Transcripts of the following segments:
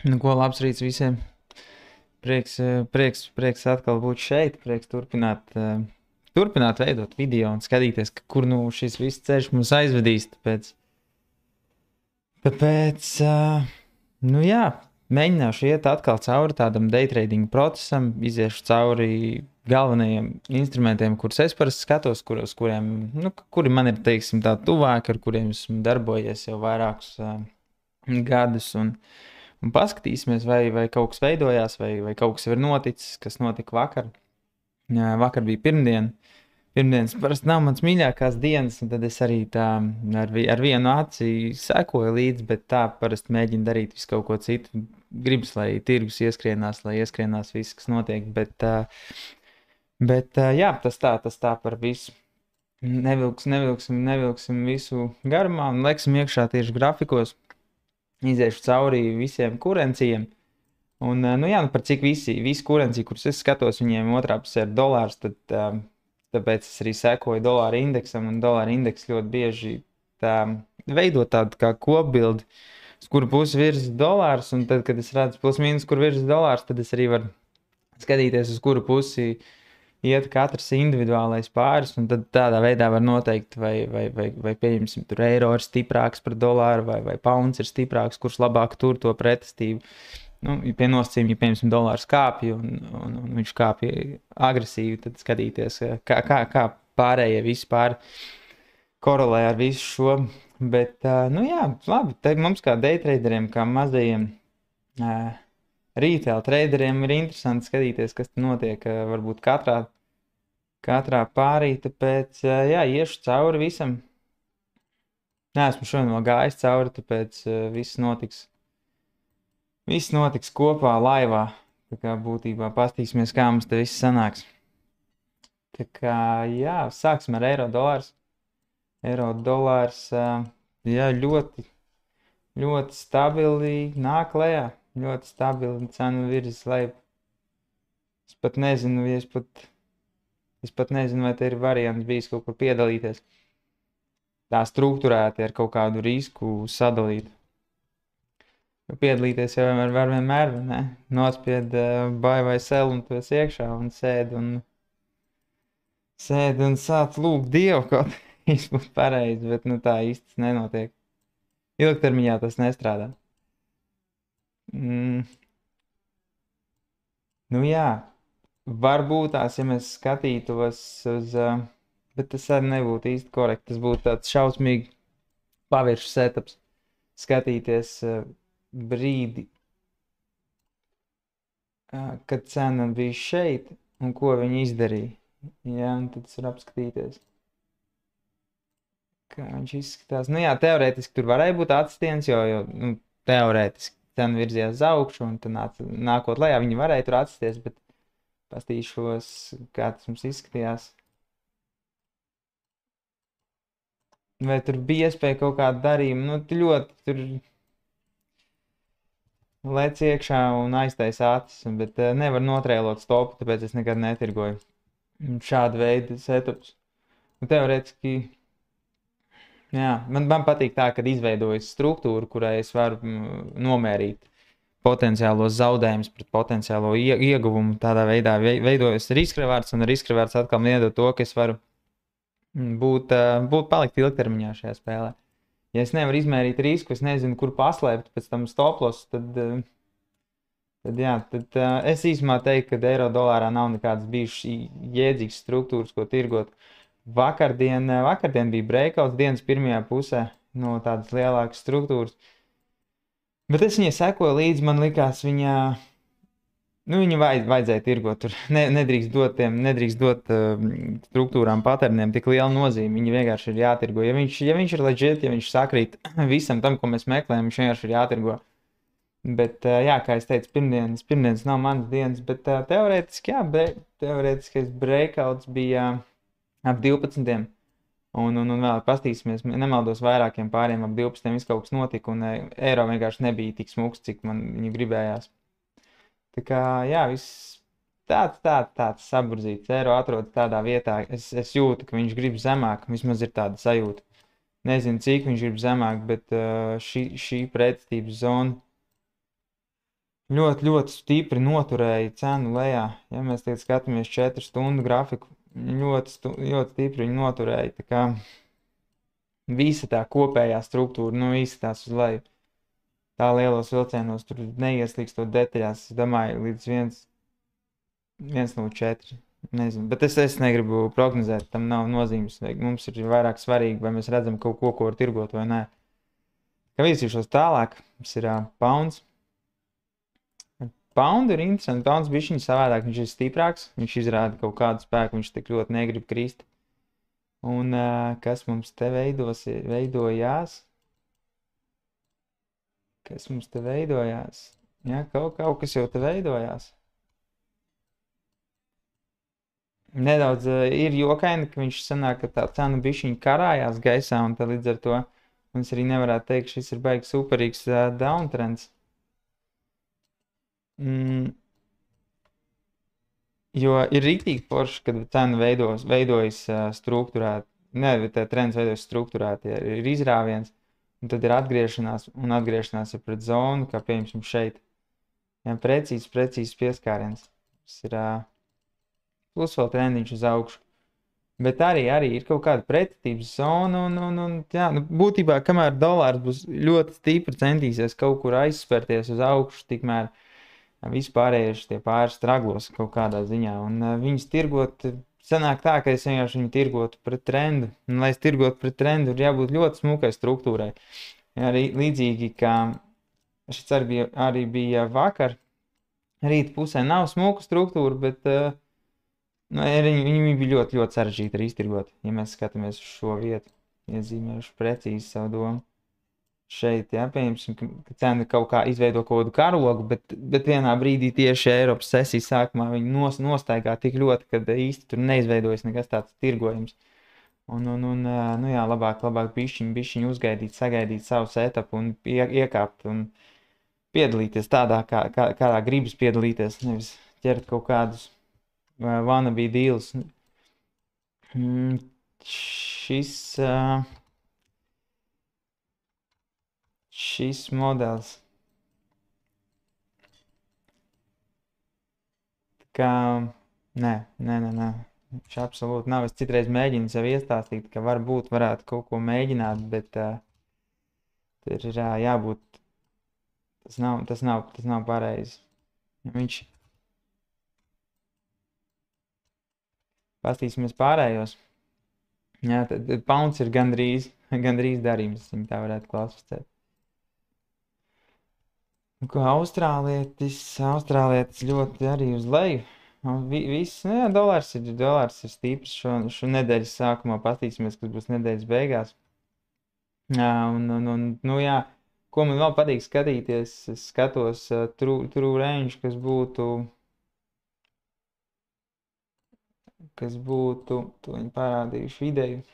Nu, ko labs rīts visiem. Prieks atkal būt šeit, prieks turpināt veidot video un skatīties, kur nu šis viss ceļš mums aizvedīs. Tāpēc nu jā, mēģināšu iet atkal cauri tādam day trading procesam, iziešu cauri galvenajiem instrumentiem, kurus es parasti skatos, kuri man ir, teiksim, tā tuvāk, ar kuriem esmu darbojies jau vairākus gadus. Un paskatīsimies, vai kaut kas veidojās, vai kaut kas ir noticis, kas notika vakar. Vakar bija pirmdiena. Pirmdienas parasti nav mans mīļākās dienas, un tad es arī tā ar vienu aci sekoju līdzi, bet tā parasti mēģinu darīt visu kaut ko citu. Gribas, lai tirgus ieskrienās, lai ieskrienās viss, kas notiek, bet jā, tas tā par visu. Nevilksim visu garumā un leksim iekšā tieši grafikos. Iziešu cauri visiem kurencijiem. Un, nu jā, par cik visi kurencija, kurus es skatos, viņiem otrā pusē ir dolārs, tāpēc es arī sekoju dolāra indeksam, un dolāra indeks ļoti bieži veido tādu kā kopbildi, uz kuru pusi virzas dolārs, un tad, kad es redzu plus mīnus, kur virzas dolārs, tad es arī varu skatīties, uz kuru pusi iet katrs individuālais pāris, un tad tādā veidā var noteikt, vai pieņemsim, tur eiro ir stiprāks par dolāru, vai pounds ir stiprāks, kurš labāk tur to pretestību. Nu, pie nosacījuma, ja piemēram dolārs kāpj un viņš kāpj agresīvi, tad skatīties, kā pārējie vispār korelē ar visu šo. Bet, nu jā, labi, te mums kā day traderiem, kā mazajiem retail traderiem ir interesanti skatīties, kas notiek varbūt katrā pārī, tāpēc, jā, iešu cauri visam. Neesmu šodien vēl gājis cauri, tāpēc viss notiks kopā laivā. Tā kā būtībā pastīsimies, kā mums te viss sanāks. Tā kā, jā, sāksim ar eiro dolārs. Eiro dolārs, jā, ļoti stabili nāk lejā. Ļoti stabili cenu virzas lejup. Es pat nezinu, vai te ir variants bijis kaut kur piedalīties. Tā struktūrēti ar kaut kādu risku sadalīt. Piedalīties jau var vienmēr, vai ne? Nospied buy vai sell un tu esi iekšā un sēd un sāc lūgt Dievu, kaut īsti būtu pareizi, bet nu tā īsti nenotiek. Ilgtermiņā tas nestrādā. Nu jā, varbūt tās, ja mēs skatītos uz, bet tas arī nebūtu īsti korekti, tas būtu tāds šausmīgi paviršu setups, skatīties brīdi, kad cena bija šeit un ko viņi izdarīja. Jā, un tad es varu apskatīties, kā viņš izskatās. Nu jā, teorētiski tur varēja būt atstiens, jo nu, teorētiski cena virzījās uz augšu, un tad nākot lejā viņi varēja tur atsties, bet pastīšos, kā tas mums izskatījās. Vai tur bija iespēja kaut kādu darījumu, nu ļoti tur lec iekšā un aiztaisa acis, bet nevar notrēlot stopu, tāpēc es nekad netirgoju šādu veidu setups. Un teorētiski, jā, man patīk tā, kad izveidojas struktūra, kurai es varu nomērīt potenciālos zaudējumus pret potenciālo ieguvumu. Tādā veidā veidojas riskrevārds, un riskrevārds atkal man iedod to, ka es varu palikt ilgtermiņā šajā spēlē. Ja es nevaru izmērīt risku, es nezinu, kur paslēpt pēc tam stoplos, tad es īsumā teiktu, ka eiro dolārā nav nekādas bijušas jēdzīgas struktūras, ko tirgot. Vakardien bija breakouts dienas pirmajā pusē no tādas lielākas struktūras. Bet es viņai sekoju līdzi, man likās viņu vajadzēja tirgot. Tur nedrīkst dot struktūrām, paterniem tik lielu nozīmi. Viņi vienkārši ir jātirgo. Ja viņš ir legit, ja viņš sakrīt visam tam, ko mēs meklējam, viņš vienkārši ir jātirgo. Bet, jā, kā es teicu, pirmdienas nav manas dienas, bet teorētiski teorētiskais breakouts bija ap 12. Un vēl pastīsimies, nemaldos vairākiem pāriem ap 12. viss kaut kas notika, un eiro vienkārši nebija tik smuks, cik man viņu gribējās. Tā kā, jā, viss tāds saburzīts. Eiro atrodas tādā vietā, es jūtu, ka viņš grib zemāk, vismaz ir tāda sajūta. Nezinu, cik viņš grib zemāk, bet šī pretestības zona ļoti, ļoti stipri noturēja cenu lejā. Ja mēs tagad skatāmies 4 stundu grafiku, ļoti, ļoti stipri viņi noturēja. Tā kā visa tā kopējā struktūra, nu, izskatās uz leju. Tā lielos vilcienos tur neieslīgstot detaļās. Es domāju, līdz 1,04. Nezinu, bet es negribu prognozēt, tam nav nozīmes. Mums ir vairāk svarīgi, vai mēs redzam kaut ko, ko var tirgot vai nē. Kā virzīšos tālāk, mums ir pounds. Pound ir interesanti. Pounds bišķiņ savādāk, viņš ir stiprāks, viņš izrāda kaut kādu spēku, viņš tik ļoti negrib krist. Un kas mums te veidojās? Kas mums te veidojās? Ja, kaut kas jau te veidojās. Nedaudz ir jokaini, ka viņš sanāk, ka tā cena bišķiņ karājās gaisā, un tad līdz ar to mums arī nevarētu teikt, ka šis ir baigi superīgs downtrends. Jo ir rītīgi forši, kad cena veidojas struktūrēt, ne, tā trends veidojas struktūrēt, ir izrāviens, un tad ir atgriešanās, un atgriešanās ir pret zonu, kā piemēram šeit. Jā, precīzs pieskāriens. Tas ir plus vēl trendiņš uz augšu. Bet arī ir kaut kāda pretestības zona, un jā, nu, būtībā, kamēr dolārs būs ļoti stipri centīsies kaut kur aizspērties uz augšu, tikmēr vispārējais tie pāris straglos kaut kādā ziņā. Un viņus tirgot, sanāk tā, ka es vienkārši viņu tirgotu pret trendu. Un, lai es tirgotu pret trendu, ir jābūt ļoti smukai struktūrai. Arī līdzīgi, kā šis arī bija vakar, rīta pusē nav smuka struktūra, bet viņi bija ļoti, ļoti sarežģīti arī iztirgot. Ja mēs skatāmies uz šo vietu, iezīmējuši precīzi savu domu. Šeit, ja, pieņemsim, ka cena kaut kā izveido kaut kādu karogu, bet vienā brīdī tieši Eiropas sesijas sākumā viņi nostaigā tik ļoti, ka īsti tur neizveidojas nekas tāds tirgojums. Un nu jā, labāk bišķiņu uzgaidīt, sagaidīt savu setupu un iekāpt un piedalīties tādā, kādā gribas piedalīties, nevis ķert kaut kādus wannabe deals. Šis modelis. Kā, nē. Viņš absolūti nav. Es citreiz mēģinu sev iestāstīt, ka varētu kaut ko mēģināt, bet tur ir jābūt. Tas nav pareizi. Viņš. Pastīsimies pārējos. Jā, tad pounds ir gandrīz darījums, ja tā varētu klasificēt. Ko austrālietis ļoti arī uz leju. Viss, jā, dolārs ir stiprs šo nedēļas sākumā. Pastīsimies, kas būs nedēļas beigās. Nu jā, ko man vēl patīk skatīties, es skatos true range, kas būtu, to viņi parādījuši vidēju.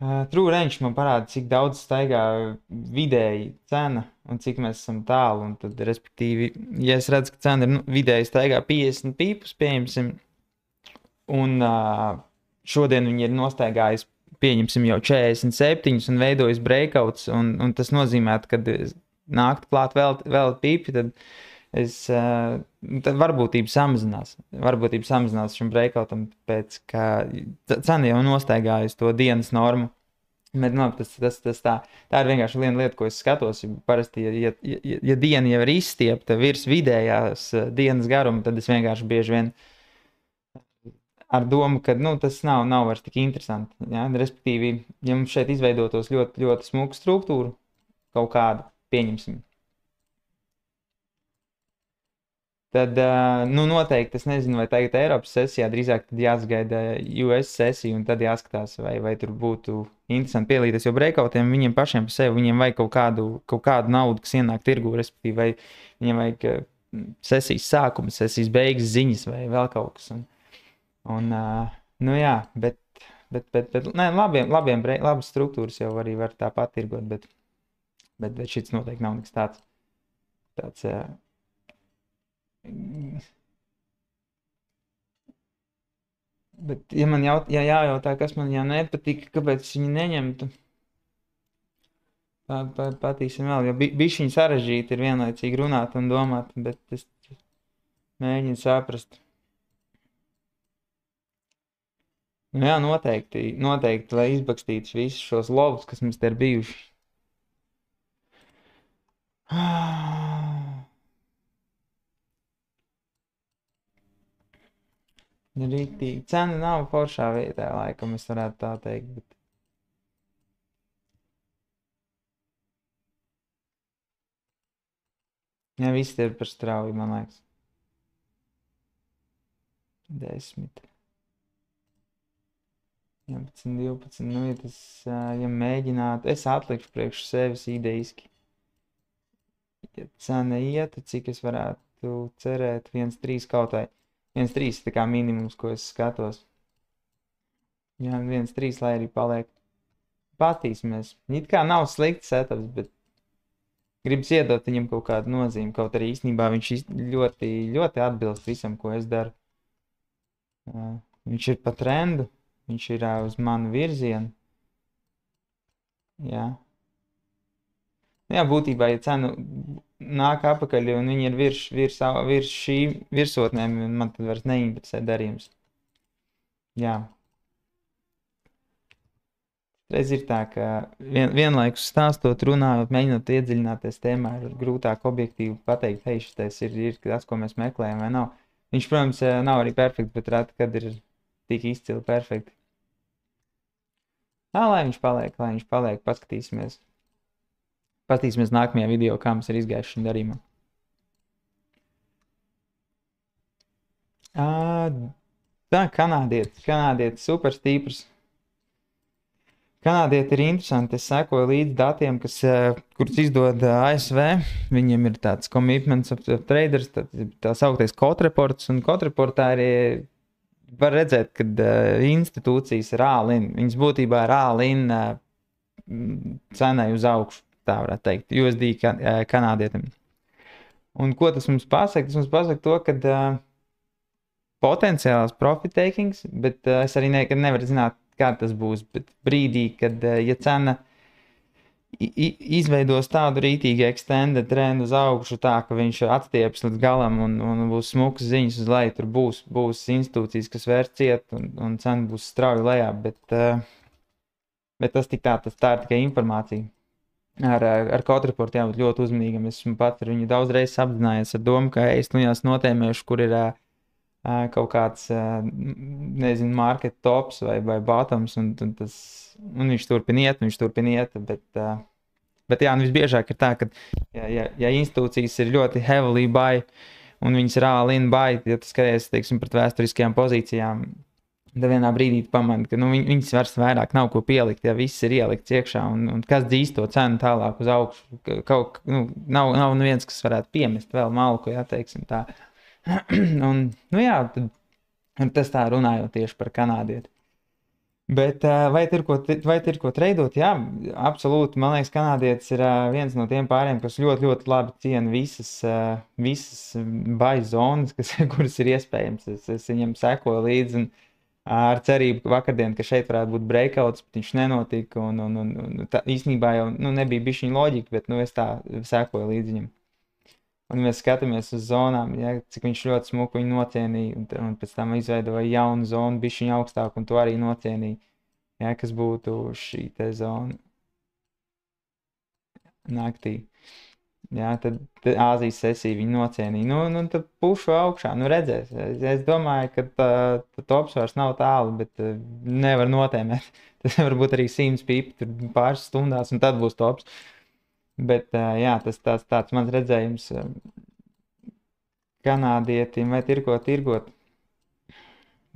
True range man parāda, cik daudz staigā vidēji cena un cik mēs esam tālu. Un tad, respektīvi, ja es redzu, ka cena ir vidēji staigā 50 pīpus, pieņemsim, un šodien viņi ir nostaigājis, pieņemsim, jau 47 un veidojas breakouts, un tas nozīmē, ka nākt klāt vēl pīpi, tad varbūtība samazinās. Varbūtība samazinās šim breakoutam pēc, ka cena jau nostaigājas to dienas normu. Bet, no, tā ir vienkārši viena lieta, ko es skatos. Parasti, ja diena jau ir izstiepta virs vidējās dienas garuma, tad es vienkārši bieži vien ar domu, ka tas nav vairs tik interesanti. Ja? Respektīvi, ja mums šeit izveidotos ļoti, ļoti smuka struktūra, kaut kāda, pieņemsim, tad, noteikti, es nezinu, vai tagad Eiropas sesijā drīzāk tad jāsagaida US sesija, un tad jāskatās, vai tur būtu interesanti piedalīties, jo breakoutiem viņiem pašiem par sevi, viņiem vajag kaut kādu naudu, kas ienāk tirgu, respektīvi, vai viņiem vajag sesijas sākuma, sesijas beigas ziņas, vai vēl kaut kas. Nu jā, bet nē, labas struktūras jau arī var tāpat tirgot, bet šits noteikti nav nekas tāds Bet, ja man jājautā, kas man nepatika, kāpēc viņi neņemtu, patīsim vēl, jo bišķiņ sarežģīti ir vienlaicīgi runāt un domāt, bet es mēģinu saprast. Nu jā, noteikti, lai izbakstītu visus šos lovus, kas mums te ir bijuši. Rīktīgi. Cena nav foršā vietā, laikam es varētu tā teikt, bet... Jā, viss ir par strauju, man liekas. 10. 11, 12, nu, ja tas, ja mēģinātu, es atlikšu priekš sevis ideiski. Ja cena iet, cik es varētu cerēt, 1,3 kaut vai. 1,3 tā kā minimums, ko es skatos. Jā, 1,3, lai arī paliek. Patīsimies. It kā nav slikts setups, bet gribas iedot viņam kaut kādu nozīmi, kaut arī īstenībā viņš ļoti, ļoti atbilst visam, ko es daru. Viņš ir pa trendu, viņš ir uz manu virzienu. Jā. Jā, būtībā, ja cena nāk apakaļ un viņi ir virs šī virsotnēm, man tad vairs neinteresē darījums. Jā. Reiz ir tā, ka vienlaikus stāstot, runājot, mēģinot iedziļināties tēmā, ir grūtāk objektīvi pateikt, hei, šitais ir tas, ko mēs meklējam, vai nav. Viņš, protams, nav arī perfekts, bet reti, kad ir tik izcili perfekti. Lai viņš paliek, paskatīsimies. Paskatīsimies nākamajā video, kā mums ir izgājuši šim darījumam. Tā, kanādietis super stiprs. Kanādieti ir interesanti. Es sekoju līdz datiem, kurus izdod ASV. Viņiem ir tāds commitments of traders, tā sauktais Code Reports, un Code Reportā arī var redzēt, ka institūcijas ir all-in. Viņas būtībā ir all-in cenai uz augšu, tā varētu teikt, USD kanādietim. Un ko tas mums pasaka? Tas mums pasaka to, ka potenciāls profit takings, bet es arī nekad nevaru zināt, kā tas būs, bet brīdī, kad, ja cena izveidos tādu rītīgi extended trendu uz augšu tā, ka viņš atstieps līdz galam un būs smukas ziņas uz leju, tur būs institūcijas, kas vērs ciet un cena būs strauji lejā, bet tas tā ir tikai informācija. Ar Code Report jābūt ļoti uzmanīgam. Esmu pats ar viņu daudz reizes apzinājies ar domu, ka es notēmēšu, kur ir kaut kāds, nezinu, market tops vai bottoms, un viņš turpina iet, bet jā, visbiežāk ir tā, ka, ja institūcijas ir ļoti heavily buy, un viņas ir all-in buy, ja tu skaties, teiksim, pret vēsturiskajām pozīcijām, tad vienā brīdī tu pamani, ka, viņas vairs vairāk nav ko pielikt, ja viss ir ielikts iekšā, un kas dzīs to cenu tālāk uz augšu, nav neviens, kas varētu piemest vēl malku, ja, teiksim tā. Un, jā, tad tas tā runājot tieši par kanādieti. Bet vai ir ko treidot? Jā, absolūti. Man liekas, kanādietis ir viens no tiem pāriem, kas ļoti, ļoti labi ciena visas buy zonas, kuras ir iespējams. Es viņam sekoju līdzi un ar cerību, ka vakardien, ka šeit varētu būt breakouts, bet viņš nenotika un tā, īstenībā jau nebija bišķiņa loģika, bet es tā sekoju līdzi viņam. Un mēs skatāmies uz zonām, ja, cik viņš ļoti smuku viņu nocienīja, un pēc tam izveidoja jaunu zonu, bišķiņu augstāku, un to arī nocienīja, ja, kas būtu šī te zona naktī. Ja, tad Āzijas sesija viņu nocienīja. Tad pušu augšā, redzēs. Es domāju, ka tops vairs nav tālu, bet nevar notēmēt. Tas var būt arī 100 pipi, tur pāris stundās, un tad būs tops. Bet, jā, tas tāds mans redzējums kanādietim, vai ir ko tirgot.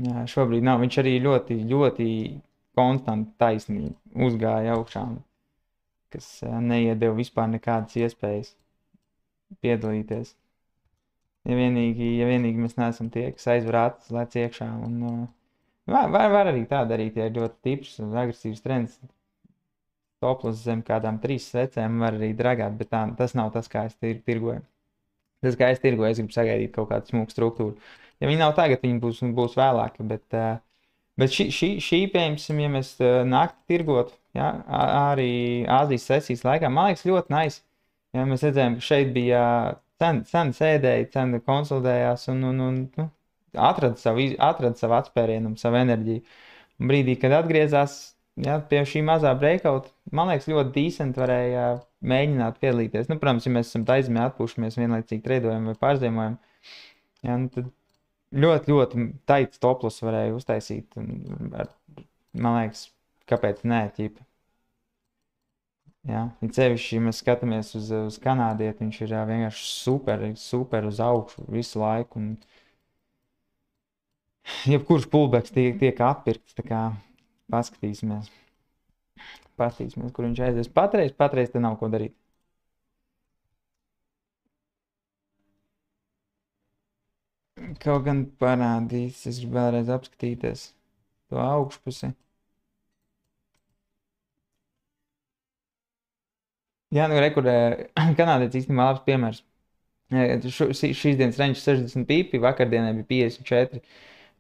Jā, šobrīd nav. Viņš arī ļoti, ļoti konstanti taisnīgi uzgāja augšā, kas neiedeva vispār nekādas iespējas piedalīties. Ja vienīgi mēs neesam tie, kas aizver acis, lec iekšā. Un, var arī tā darīt, ja ir ļoti tiprs un agresīvs trends. Toplas zem kādām 3 svecēm var arī dragāt, bet tas nav tas, kā es tirgoju. Tas, kā es tirgoju, es gribu sagaidīt kaut kādu smuku struktūru. Ja viņi nav tagad, viņi būs vēlāk, bet šī, piemēram, ja mēs naktī tirgot, jā, arī Āzijas sesijas laikā. Man liekas, ļoti nice. Ja, mēs redzējām, ka šeit bija cena sēdēja, cena konsolidējās un nu, atrada savu atspērienu, savu enerģiju. Un brīdī, kad atgriezās pie šī mazā breakout, man liekas, ļoti decenti varēja mēģināt piedalīties. Nu, protams, ja mēs esam taizemē atpūšamies, vienlaicīgi treidojam vai pārziemojam, tad ļoti, ļoti taits toplus varēja uztaisīt. Man liekas, kāpēc nē, ķipa. Jā, it sevišķi, ja mēs skatāmies uz kanādieti, viņš ir vienkārši super uz augšu visu laiku. Un jebkurš pullbacks tiek atpirkts, tā kā paskatīsimies, kur viņš aizies. Patreiz te nav ko darīt. Kaut gan parādīs, es gribu vēlreiz apskatīties to augšpusi. Jā, nu rekurē, kanādietis īstenībā labs piemērs. Šīs dienas range 60 pipi, vakardienai bija 54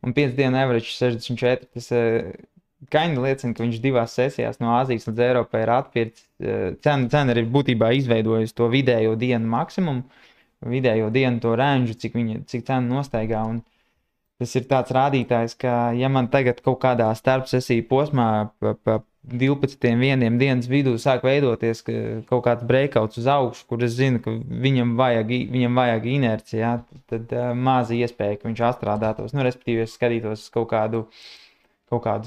un 5 dienu average 64. Tas kaini liecina, ka viņš divās sesijās no Āzijas līdz Eiropai ir atpircis. Cena ir būtībā izveidojusi to vidējo dienu maksimumu, vidējo dienu to range, cik cena nostaigā. Un tas ir tāds rādītājs, ka ja man tagad kaut kādā starpsesiju posmā pa 12. vieniem dienas vidū sāk veidoties kaut kāds breakouts uz augšu, kur es zinu, ka viņam vajag inerci, jā, tad maza iespēja, ka viņš atstrādātos. Nu, respektīvi, es skatītos kaut kādu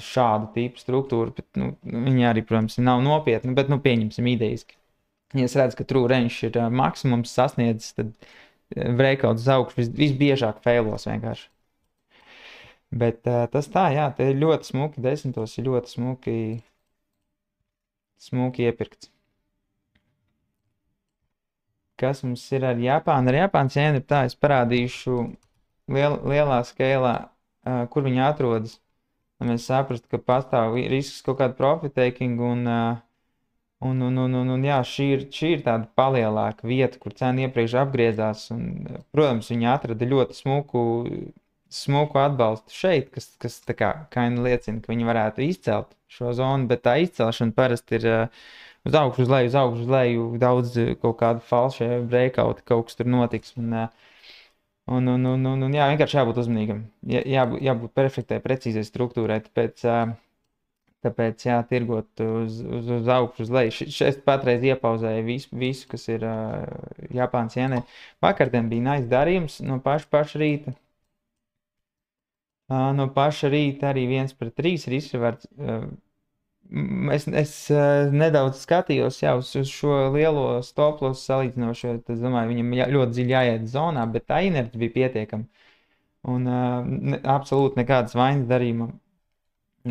šādu tipu struktūru, bet viņi arī, protams, nav nopietni, bet pieņemsim idejiski. Ja es redzu, ka true range ir maksimums sasniedzis, tad breakouts uz augšu visbiežāk failos vienkārši. Bet tas tā, jā, te ir ļoti smuki, 10. ir ļoti smuki iepirkts. Kas mums ir ar Japānu? Ar Japānas jēnu ir tā, es parādīšu lielā skēlā, kur viņi atrodas. Lai mēs saprastu, ka pastāv risks kaut kādu profit taking un jā, šī ir tāda palielāka vieta, kur cena iepriekš apgriezās. Un, protams, viņi atrada ļoti smuku atbalstu šeit, kas tā kā liecina, ka viņi varētu izcelt šo zonu, bet tā izcelšana parasti ir uz augšu, uz leju, daudz kaut kādu falšie breakouti, kaut kas tur notiks. Un jā, vienkārši jābūt uzmanīgam. Jābūt perfektai, precīzai struktūrai, tāpēc jā, tirgot uz augšu, uz leju. Šeit patreiz iepauzēju visu, kas ir Japānas jenē. Vakardien bija nice darījums no paša rīta. No paša rīta arī 1/3 ir izsverts. Es nedaudz skatījos jau uz šo lielo stoplosu salīdzinošo. Es domāju, viņam ļoti dziļi jāiet zonā, bet tā inerci bija pietiekama. Un absolūti nekādas vainas darījuma.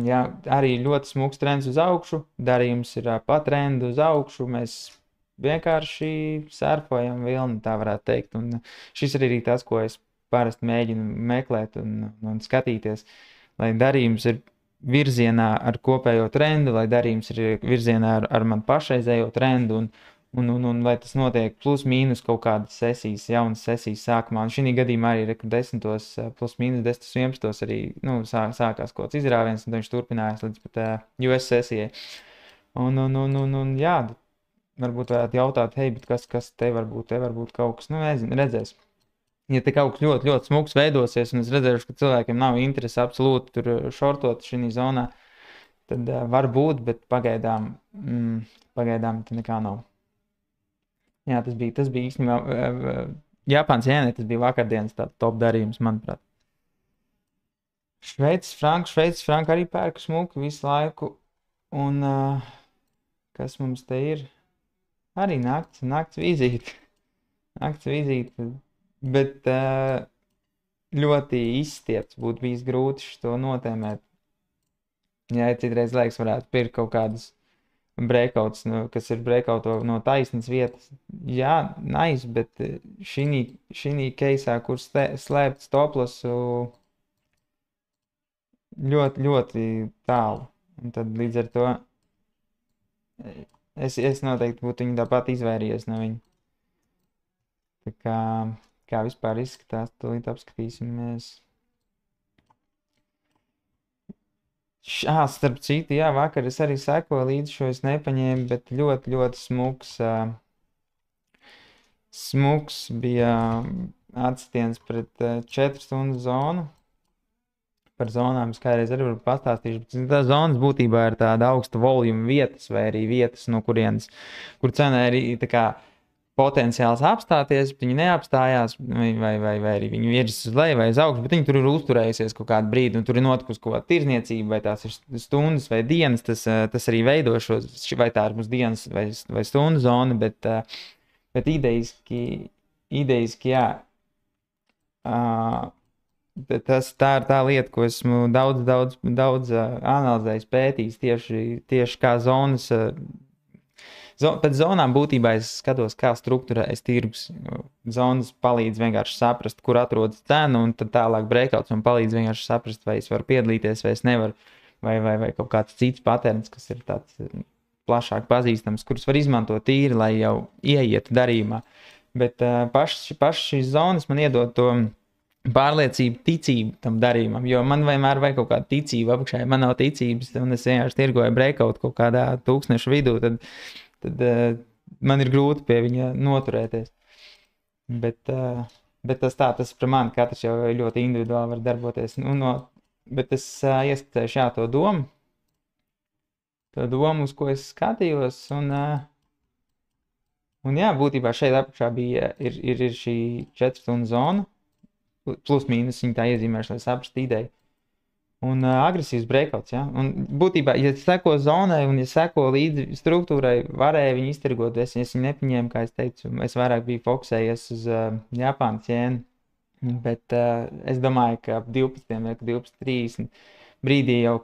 Jā, arī ļoti smuks trends uz augšu. Darījums ir pa trendu uz augšu. Mēs vienkārši surfojam vilni, tā varētu teikt. Un šis ir arī tas, ko es parasti mēģinu meklēt un skatīties, lai darījums ir virzienā ar kopējo trendu, lai darījums ir virzienā ar man pašreizējo trendu un lai tas notiek plus mīnus kaut kādas sesijas, jaunas sesijas sākumā. Un šī gadījumā arī 10. plus mīnus 10. 11. arī sākās kaut kāds izrāviens, un viņš turpinājās līdz pat US sesijai. Un jā, varbūt varētu jautāt, hei, bet kas te varbūt kaut kas, nezinu, redzēs. Ja te kaut kas ļoti, ļoti smuks veidosies, un es redzēšu, ka cilvēkiem nav interesi absolūti tur šortot šī zonā, tad var būt, bet pagaidām te nekā nav. Jā, tas bija īstenībā Japānas jenē, tas bija vakardienas top darījums, manuprāt. Šveicis franku arī pērku smuku visu laiku, un kas mums te ir? Arī nakts vizīte. Nakts vizīte. Bet ļoti izstiepts būtu bijis grūti šo notēmēt. Jā, citreiz liekas, varētu pirkt kaut kādus breakouts, kas ir breakouto no taisnas vietas. Jā, nice, bet šī keisā, kur slēpt stoplasu ļoti, ļoti tālu. Un tad līdz ar to es noteikti būtu viņu tāpat izvairījies no viņa. Tā kā vispār izskatās, tūlīt apskatīsimies. Starp citu, jā, vakar es arī sekoju līdzi šo, es nepaņēmu, bet ļoti, ļoti smuks bija atstiens pret 4 stundu zonu. Par zonām es kādreiz arī varu pastāstīšu, bet tā zonas būtībā ir tāda augsta voluma vietas, vai arī vietas, no kur cena arī tā kā potenciāls apstāties, bet viņi neapstājās, vai arī viņi virzas uz leju vai uz augšu, bet viņi tur ir uzturējusies kaut kādu brīdi, un tur ir notikusi kaut kāda tirzniecība, vai tās ir stundas vai dienas, tas arī veido šo, vai tā ir mums dienas vai stundu zona, bet idejiski jā. Tā ir tā lieta, ko esmu daudz analizējis, pētījis tieši kā zonas. Pēc zonām būtībā es skatos, kā strukturējas tirgus. Zonas palīdz vienkārši saprast, kur atrodas cena, un tad tālāk breakouts man palīdz vienkārši saprast, vai es varu piedalīties, vai es nevaru, vai kaut kāds cits patērns, kas ir tāds plašāk pazīstams, kurus var izmantot tīri, lai jau ieietu darījumā. Bet pašas šīs zonas man iedod to pārliecību, ticību tam darījumam, jo man vienmēr vajag kaut kādu ticību apakšā. Ja man nav ticības, un es vienkārši tirgoju breakout kaut kādā tūkstnešu vidū, tad man ir grūti pie viņa noturēties. Bet tas par mani, katrs jau ļoti individuāli var darboties. Bet es ieskatēšu to domu, uz ko es skatījos, un jā, būtībā šeit apakšā ir šī 4 stundu zona, plus mīnus viņa tā iezīmēšu, lai saprastu ideju. Un agresīvs breakouts, ja? Un būtībā, ja seko zonai un ja seko līdzi struktūrai, varēja viņu iztirgot, es viņu nepaņēmu, kā es teicu, es vairāk biju fokusējies uz Japānas jēnu, bet es domāju, ka ap 12 vai 12:30 brīdī jau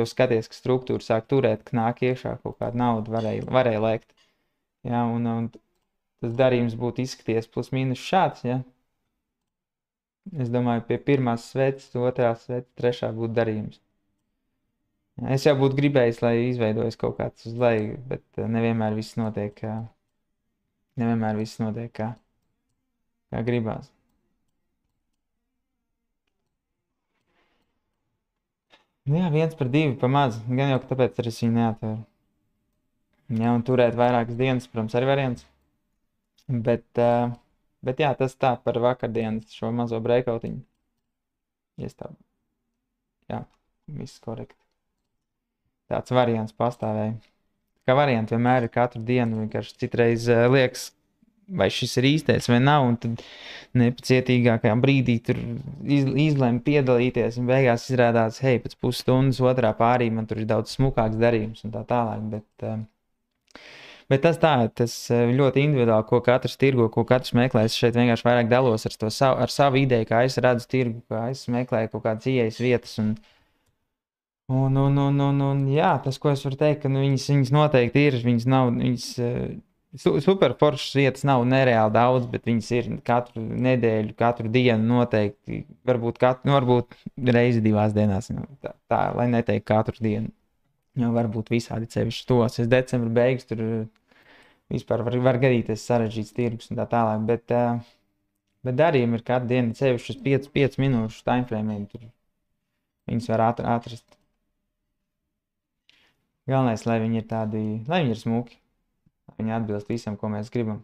skaties, ka struktūra sāk turēt, ka nāk iekšā kaut kāda nauda, varēja lēkt. Ja? Un tas darījums būtu izskaties plus mīnus šāds, ja? Es domāju, pie pirmās sveces, otrās sveces, trešā būtu darījums. Es jau būtu gribējis, lai izveidojas kaut kāds uz leju, bet nevienmēr viss notiek kā gribās. Jā, 1/2 pa maz, gan jau, ka tāpēc arī es viņu neatvēru. Jā, un turēt vairākas dienas, protams, arī variants. Bet jā, tas tā par vakardienas šo mazo breakoutiņu. Jā, viss korekti. Tāds variants pastāvēja. Kā varianti vienmēr ir katru dienu, vienkārši citreiz liekas, vai šis ir īstais vai nav, un tad nepacietīgākajā brīdī tur izlēma piedalīties, un beigās izrādās, hei, pēc pusstundas otrā pārī man tur ir daudz smukāks darījums un tā tālāk, bet tas ļoti individuāli, ko katrs tirgo, ko katrs meklē. Es šeit vienkārši vairāk dalos ar savu ideju, kā es redzu tirgu, kā es meklēju kaut kādas ieejas vietas. Un jā, tas, ko es varu teikt, ka viņas noteikti ir, super foršas vietas nav nereāli daudz, bet viņas ir katru nedēļu, katru dienu noteikti, varbūt reizi 2 dienās, tā, lai neteikt katru dienu. Jo varbūt visādi cevišķi tos. Es decembra beigas tur vispār var gadīties sarežģīts tirgus un tā tālāk, bet darījumi ir katru dienu cevišķi uz 5 minūšu timeframe, tur viņus var atrast. Galvenais, lai viņi ir smuki, lai viņi atbilst visam, ko mēs gribam.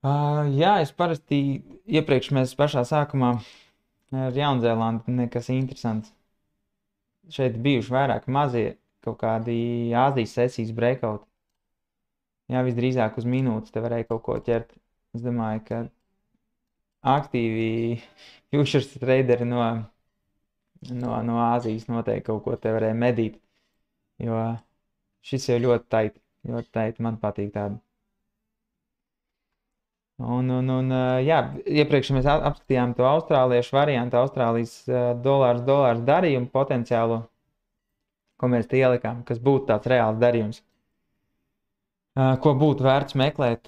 Jā, es parasti iepriekš mēs pašā sākumā ar Jaunzēlandu nekas interesants. Šeit bijuši vairāk mazie kaut kādi Āzijas sesijas breakouti. Jā, visdrīzāk uz minūtes te varēja kaut ko ķert. Es domāju, ka aktīvi futures traderi no Āzijas noteikti kaut ko te varēja medīt. Jo šis jau ļoti taiti, man patīk tādu. Jā, iepriekš mēs apskatījām to austrāliešu variantu, Austrālijas dolārs darījumu potenciālu, ko mēs te ielikām, kas būtu tāds reāls darījums, ko būtu vērts meklēt.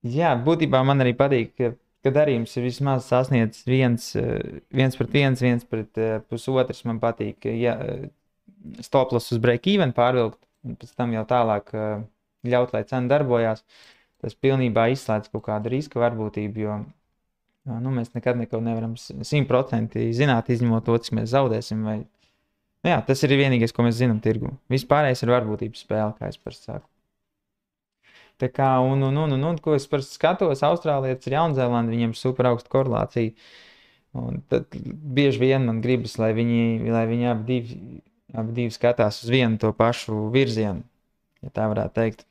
Jā, būtībā man arī patīk, ka darījums ir vismaz sasniedz 1/1, 1/1,5. Man patīk, ja stoploss uz break-even pārvilkt, un pēc tam jau tālāk ļaut, lai cena darbojās, tas pilnībā izslēdz kaut kādu riska varbūtību, jo Nu, mēs nekad neko nevaram 100% zināt, izņemot to, cik mēs zaudēsim. Vai... Nu, jā, tas ir vienīgais, ko mēs zinām tirgu. Vispārējais ir varbūtības spēle, kā es parasti saku. Tā kā, ko es parasti skatos, Austrālietis ir Jaunzēlanda, viņiem ir super augsta korelācija. Un tad bieži vien man gribas, lai viņi abi divi skatās uz vienu to pašu virzienu, ja tā varētu teikt.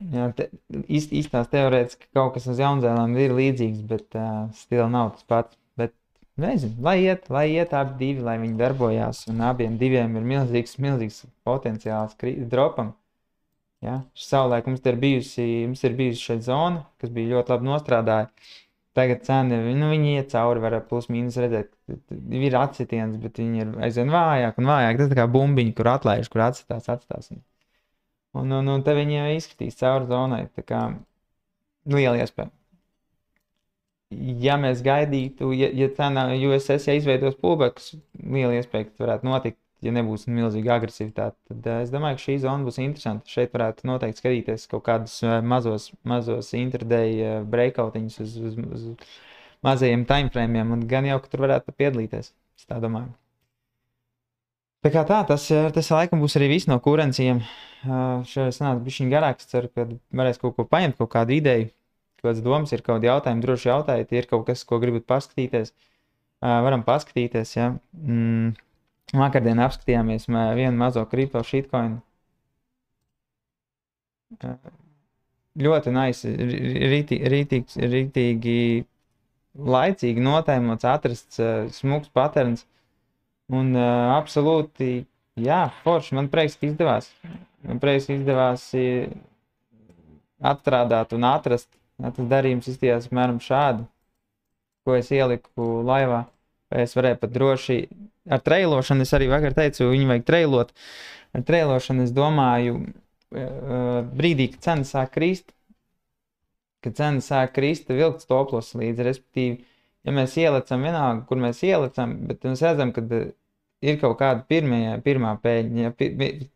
Jā, īstās teorētiski kaut kas uz Jaunzēlandu ir līdzīgs, bet stila nav tas pats. Bet, nezinu, lai iet abi divi, lai viņi darbojās, un abiem diviem ir milzīgs potenciāls dropam. Ja? Savulaik mums ir bijusi šeit zona, kas bija ļoti labi nostrādāja. Tagad cena, viņi iet cauri, var plus mīnus redzēt, ir atsitiens, bet viņi ir aizvien vājāk un vājāk. Tas tā kā bumbiņi, kur atlaiž, kur atstās. Un te viņi jau izskatīs cauri zonai, tā kā liela iespēja. Ja mēs gaidītu, ja cena USS izveidos pullbacks, liela iespēja, ka varētu notikt, ja nebūs milzīga agresivitāte, tad es domāju, ka šī zona būs interesanta. Šeit varētu noteikti skatīties kaut kādus mazos intraday breakoutiņus uz mazajiem timeframeiem, un gan jau, ka tur varētu pat piedalīties, es tā domāju. Tā kā tas laikam būs arī viss no kurencijiem. Šeit sanāca bišķiņ garāks, ceru, ka varēs kaut ko paņemt, kaut kādu ideju, kādas domas ir, kaut kādi jautājumi, droši jautājiet, ja ir kaut kas, ko gribat paskatīties. Varam paskatīties, ja. Vakardien apskatījāmies vienu mazo kripto shitcoinu. Ļoti nice, rītīgi laicīgi notaimots, atrasts smuks patterns. Un absolūti, jā, forši, man prieks, ka izdevās. Man prieks, ka izdevās atstrādāt un atrast. Tas darījums izstījās apmēram šādu, ko es ieliku laivā. Es varēju pat droši ar trailošanu, es arī vakar teicu, viņu vajag trailot. Ar trailošanu es domāju, brīdī, kad cena sāk krist, vilkt stoplos līdzi, respektīvi, ja mēs ielecam vienalga, kur mēs ielecam, bet mēs redzam, ka ir kaut kāda pirmā pēļņa. Ja,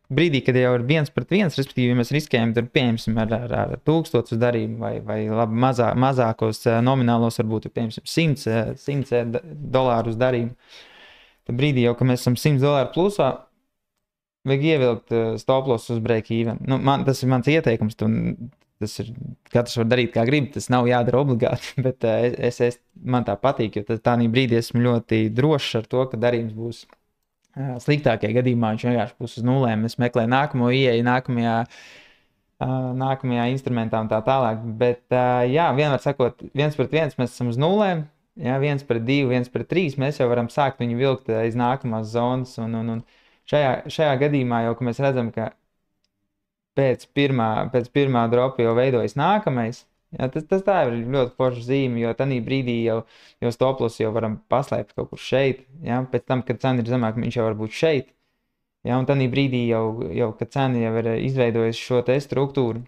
brīdī, kad jau ir 1-1, respektīvi, ja mēs riskējam, tad pieņemsim ar 1000 darījumu vai labi mazākos nominālos, varbūt pieņemsim $100 darījumu. Tad brīdī jau, ka mēs esam $100 plusā, vajag ievilkt stoplos uz break even. Nu, tas ir mans ieteikums, tas ir, katrs var darīt kā grib, tas nav jādara obligāti, bet man tā patīk, jo tādā brīdī esmu ļoti drošs ar to, ka darījums būs sliktākajā gadījumā, viņš vienkārši būs uz nulēm. Es meklēju nākamo ieeju, nākamajā instrumentā un tā tālāk, bet jā, vienmēr sakot, 1-1 mēs esam uz nulēm, jā, 1-2, 1-3, mēs jau varam sākt viņu vilkt aiz nākamās zonas, un šajā gadījumā jau, ka mēs redzam, ka pēc pirmā dropa jau veidojas nākamais. Jā, tas tā ir ļoti forša zīme, jo tanī brīdī jau stoplos jau varam paslēpt kaut kur šeit. Jā, pēc tam, kad cena ir zemāka, viņš jau var būt šeit. Jā, un tanī brīdī jau kad cena jau ir izveidojusi šo te struktūru,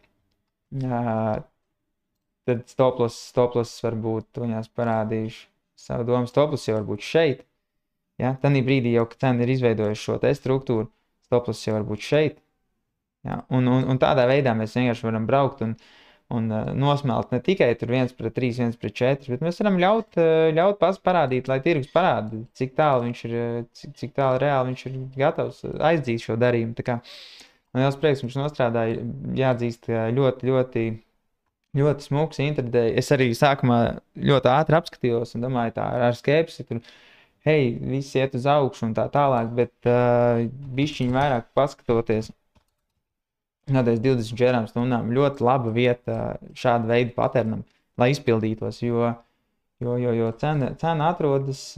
tad stoplos varbūt tuņās parādījuši savu domu. Stoplos jau var būt šeit. Jā, tanī brīdī jau, kad cena ir izveidojusi šo te struktūru, stoplos jau var būt šeit. Jā, un tādā veidā mēs vienkārši varam braukt un nosmelt ne tikai tur 1-3, 1-4, bet mēs varam ļaut parādīt, lai tirgus parāda, cik tālu viņš ir, cik tālu reāli viņš ir gatavs aizdzīt šo darījumu. Tā kā man liels prieks, viņš nostrādāja, jāatzīst, ļoti smuks intradēja. Es arī sākumā ļoti ātri apskatījos un domāju tā ar skepsi, tur, hei, viss iet uz augšu un tā tālāk, bet bišķiņ vairāk paskatoties. Nādēļ 24 stundām ļoti laba vieta šāda veida paternam, lai izpildītos, jo cena atrodas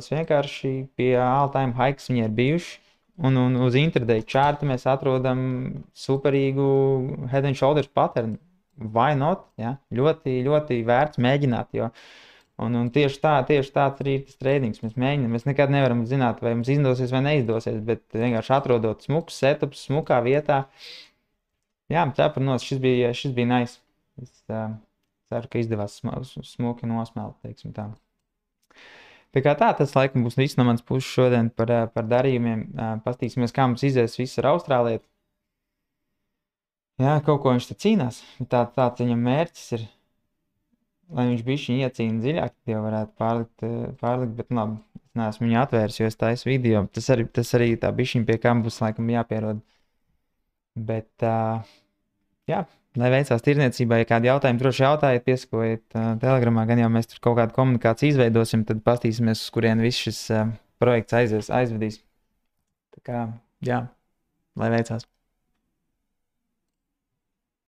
vienkārši pie all-time high, kas viņai ir bijuši, un uz intraday čārta mēs atrodam superīgu head and shoulders patternu. Why not? Ja? Ļoti, ļoti vērts mēģināt, jo un tieši tāds arī ir tas treidings. Mēs mēģinām, mēs nekad nevaram zināt, vai mums izdosies vai neizdosies, bet vienkārši atrodot smukus setups, smukā vietā. Jā, ķeparnos, šis bija nice. Es ceru, ka izdevās smuki nosmelt, teiksim tā. Tā kā tas laikam būs viss no manas puses šodien par darījumiem. Pastīsimies, kā mums izies viss ar Austrālietu. Jā, kaut ko viņš te cīnās. Tāds viņam mērķis ir, lai viņš bišķiņ iecīna dziļāk, tad jau varētu pārlikt, bet labi, es neesmu viņu atvērs, jo es taisu video. Tas arī tā bišķiņ pie kam būs laikam jāpierod. Bet, jā, lai veicās tirniecībai, ja kādi jautājumi droši jautājiet, piesakojiet Telegramā, gan jau mēs tur kaut kādu komunikāciju izveidosim, tad pastīsimies, uz kurien viss šis projekts aizvedīs. Tā kā, jā, lai veicās.